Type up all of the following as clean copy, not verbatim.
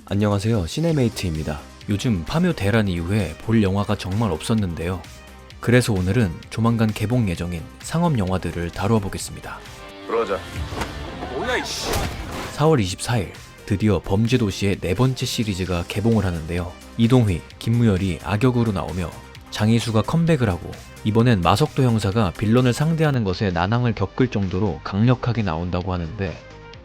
안녕하세요, 시네메이트입니다. 요즘 파묘 대란 이후에 볼 영화가 정말 없었는데요. 그래서 오늘은 조만간 개봉 예정인 상업 영화들을 다루어 보겠습니다. 그러자. 뭐야 이씨. 4월 24일 드디어 범죄도시의 네 번째 시리즈가 개봉을 하는데요. 이동휘, 김무열이 악역으로 나오며 장희수가 컴백을 하고 이번엔 마석도 형사가 빌런을 상대하는 것에 난항을 겪을 정도로 강력하게 나온다고 하는데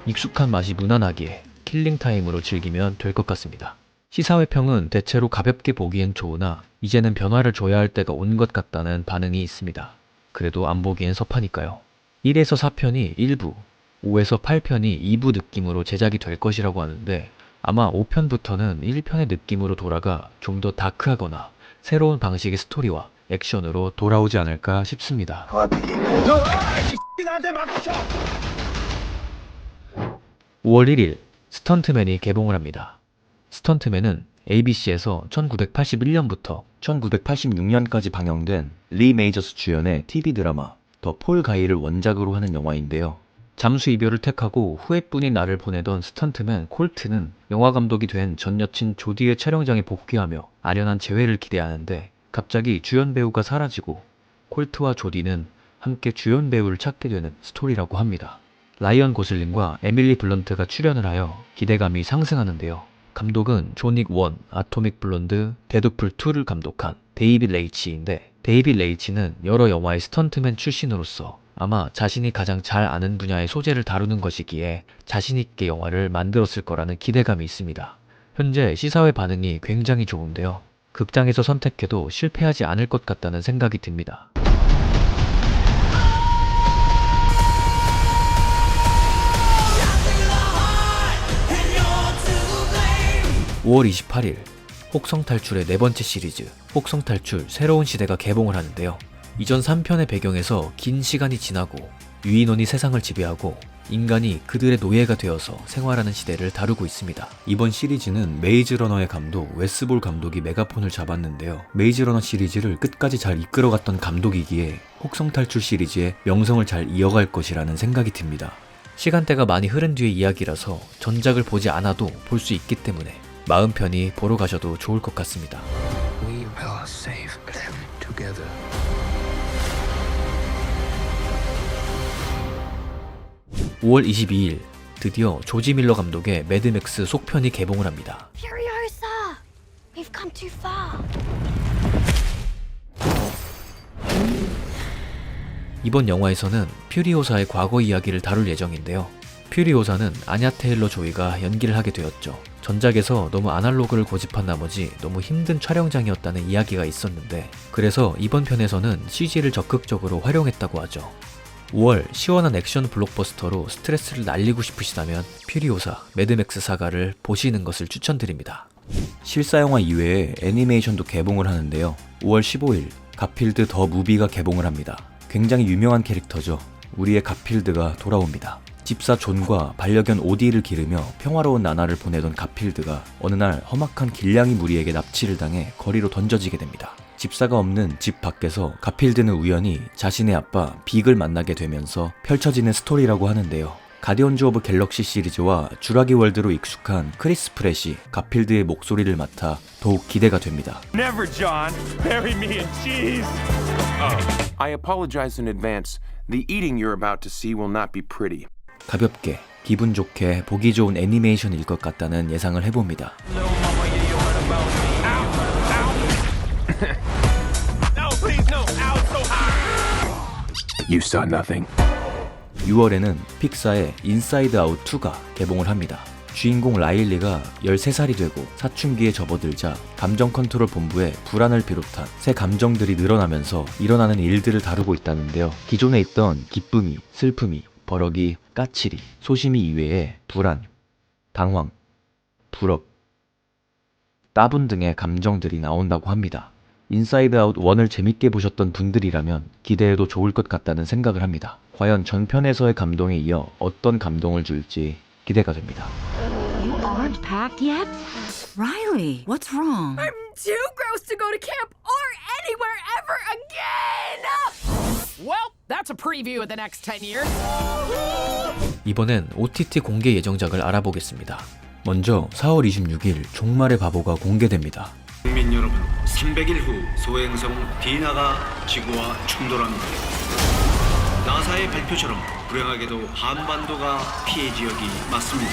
익숙한 맛이 무난하기에 킬링타임으로 즐기면 될 것 같습니다. 시사회평은 대체로 가볍게 보기엔 좋으나 이제는 변화를 줘야 할 때가 온 것 같다는 반응이 있습니다. 그래도 안 보기엔 섭하니까요. 1에서 4편이 1부, 5에서 8편이 2부 느낌으로 제작이 될 것이라고 하는데 아마 5편부터는 1편의 느낌으로 돌아가 좀 더 다크하거나 새로운 방식의 스토리와 액션으로 돌아오지 않을까 싶습니다. 5월 1일 스턴트맨이 개봉을 합니다. 스턴트맨은 ABC에서 1981년부터 1986년까지 방영된 리 메이저스 주연의 TV 드라마 더 폴 가이를 원작으로 하는 영화인데요. 잠수 이별을 택하고 후회뿐인 나를 보내던 스턴트맨 콜트는 영화 감독이 된 전 여친 조디의 촬영장에 복귀하며 아련한 재회를 기대하는데 갑자기 주연 배우가 사라지고 콜트와 조디는 함께 주연 배우를 찾게 되는 스토리라고 합니다. 라이언 고슬링과 에밀리 블런트가 출연을 하여 기대감이 상승하는데요. 감독은 존윅 1, 아토믹 블론드, 데드풀 2를 감독한 데이빗 레이치인데 데이빗 레이치는 여러 영화의 스턴트맨 출신으로서 아마 자신이 가장 잘 아는 분야의 소재를 다루는 것이기에 자신있게 영화를 만들었을 거라는 기대감이 있습니다. 현재 시사회 반응이 굉장히 좋은데요. 극장에서 선택해도 실패하지 않을 것 같다는 생각이 듭니다. 5월 28일 혹성탈출의 네 번째 시리즈 혹성탈출 새로운 시대가 개봉을 하는데요. 이전 3편의 배경에서 긴 시간이 지나고 유인원이 세상을 지배하고 인간이 그들의 노예가 되어서 생활하는 시대를 다루고 있습니다. 이번 시리즈는 메이즈러너의 감독 웨스볼 감독이 메가폰을 잡았는데요. 메이즈러너 시리즈를 끝까지 잘 이끌어갔던 감독이기에 혹성탈출 시리즈의 명성을 잘 이어갈 것이라는 생각이 듭니다. 시간대가 많이 흐른 뒤의 이야기라서 전작을 보지 않아도 볼 수 있기 때문에 마음 편히 보러 가셔도 좋을 것 같습니다. 5월 22일 드디어 조지 밀러 감독의 매드맥스 속편이 개봉을 합니다. Furiosa! We've come too far. 이번 영화에서는 퓨리오사의 과거 이야기를 다룰 예정인데요. 퓨리오사는 아냐 테일러 조이가 연기를 하게 되었죠. 전작에서 너무 아날로그를 고집한 나머지 너무 힘든 촬영장이었다는 이야기가 있었는데 그래서 이번 편에서는 CG를 적극적으로 활용했다고 하죠. 5월 시원한 액션 블록버스터로 스트레스를 날리고 싶으시다면 퓨리오사, 매드맥스 사가를 보시는 것을 추천드립니다. 실사영화 이외에 애니메이션도 개봉을 하는데요. 5월 15일 가필드 더 무비가 개봉을 합니다. 굉장히 유명한 캐릭터죠. 우리의 가필드가 돌아옵니다. 집사 존과 반려견 오디를 기르며 평화로운 나날을 보내던 가필드가 어느 날 험악한 길냥이 무리에게 납치를 당해 거리로 던져지게 됩니다. 집사가 없는 집 밖에서 가필드는 우연히 자신의 아빠 빅을 만나게 되면서 펼쳐지는 스토리라고 하는데요. 가디언즈 오브 갤럭시 시리즈와 주라기 월드로 익숙한 크리스 프렛이 가필드의 목소리를 맡아 더욱 기대가 됩니다. Never, John. Bury me in cheese. I apologize in advance. The eating you're about to see will not be pretty. 가볍게 기분 좋게 보기 좋은 애니메이션일 것 같다는 예상을 해봅니다. You saw nothing. 6월에는 픽사의 인사이드 아웃 2가 개봉을 합니다. 주인공 라일리가 13살이 되고 사춘기에 접어들자 감정 컨트롤 본부에 불안을 비롯한 새 감정들이 늘어나면서 일어나는 일들을 다루고 있다는데요. 기존에 있던 기쁨이, 슬픔이, 버럭이, 까칠이, 소심이 이외에 불안, 당황, 불업, 따분 등의 감정들이 나온다고 합니다. 인사이드 아웃 1을 재밌게 보셨던 분들이라면 기대해도 좋을 것 같다는 생각을 합니다. 과연 전편에서의 감동에 이어 어떤 감동을 줄지 기대가 됩니다. You aren't packed yet? Riley, what's wrong? I'm too gross to go to camp or anywhere ever again! Well, that's a preview of the next 10 years. 이번엔 OTT 공개 예정작을 알아보겠습니다. 먼저 4월 26일 종말의 바보가 공개됩니다. 국민 여러분, 300일 후 소행성 디나가 지구와 충돌합니다. 나사의 발표처럼 불행하게도 한반도가 피해 지역이 맞습니다.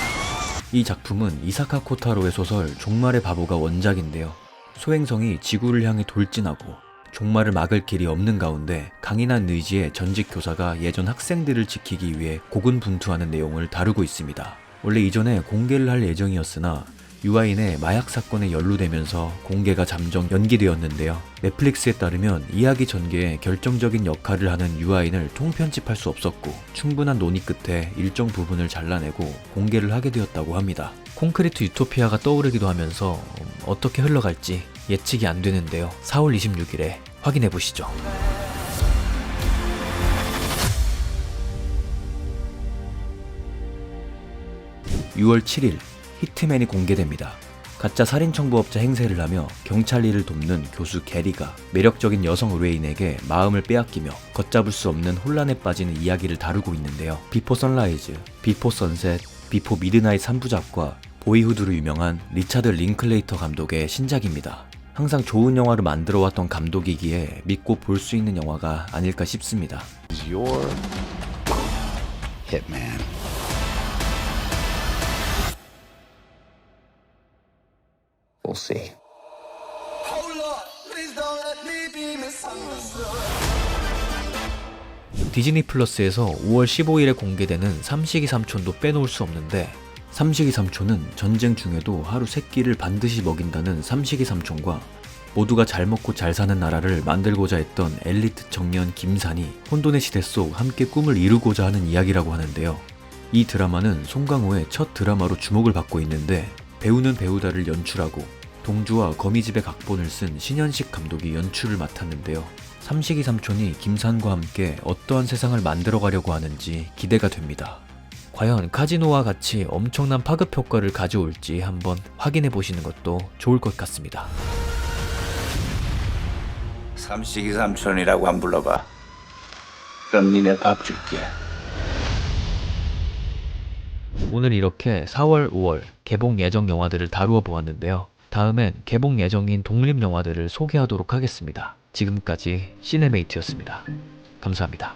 이 작품은 이사카 코타로의 소설 종말의 바보가 원작인데요. 소행성이 지구를 향해 돌진하고 종말을 막을 길이 없는 가운데 강인한 의지의 전직 교사가 예전 학생들을 지키기 위해 고군분투하는 내용을 다루고 있습니다. 원래 이전에 공개를 할 예정이었으나 유아인의 마약 사건에 연루되면서 공개가 잠정 연기되었는데요. 넷플릭스에 따르면 이야기 전개에 결정적인 역할을 하는 유아인을 통편집할 수 없었고 충분한 논의 끝에 일정 부분을 잘라내고 공개를 하게 되었다고 합니다. 콘크리트 유토피아가 떠오르기도 하면서 어떻게 흘러갈지 예측이 안 되는데요. 4월 26일에 확인해 보시죠. (6월 7일) 히트맨이 공개됩니다. 가짜 살인청부업자 행세를 하며 경찰 일을 돕는 교수 게리가 매력적인 여성 의뢰인에게 마음을 빼앗기며 걷잡을 수 없는 혼란에 빠지는 이야기를 다루고 있는데요. 비포 선라이즈, 비포 선셋, 비포 미드나잇 3부작과 보이후드로 유명한 리차드 링클레이터 감독의 신작입니다. 항상 좋은 영화를 만들어왔던 감독이기에 믿고 볼 수 있는 영화가 아닐까 싶습니다. Your hitman. We'll see. 디즈니 플러스에서 5월 15일에 공개되는 삼식이 삼촌도 빼놓을 수 없는데, 삼식이 삼촌은 전쟁 중에도 하루 3끼를 반드시 먹인다는 삼식이 삼촌과 모두가 잘 먹고 잘 사는 나라를 만들고자 했던 엘리트 청년 김산이 혼돈의 시대 속 함께 꿈을 이루고자 하는 이야기라고 하는데요. 이 드라마는 송강호의 첫 드라마로 주목을 받고 있는데, 배우는 배우다를 연출하고 동주와 거미집의 각본을 쓴 신현식 감독이 연출을 맡았는데요. 삼식이 삼촌이 김산과 함께 어떠한 세상을 만들어가려고 하는지 기대가 됩니다. 과연 카지노와 같이 엄청난 파급 효과를 가져올지 한번 확인해 보시는 것도 좋을 것 같습니다. 삼식이 삼촌이라고 안 불러봐. 그럼 니네 밥 줄게. 오늘 이렇게 4월, 5월 개봉 예정 영화들을 다루어 보았는데요. 다음엔 개봉 예정인 독립 영화들을 소개하도록 하겠습니다. 지금까지 시네메이트였습니다. 감사합니다.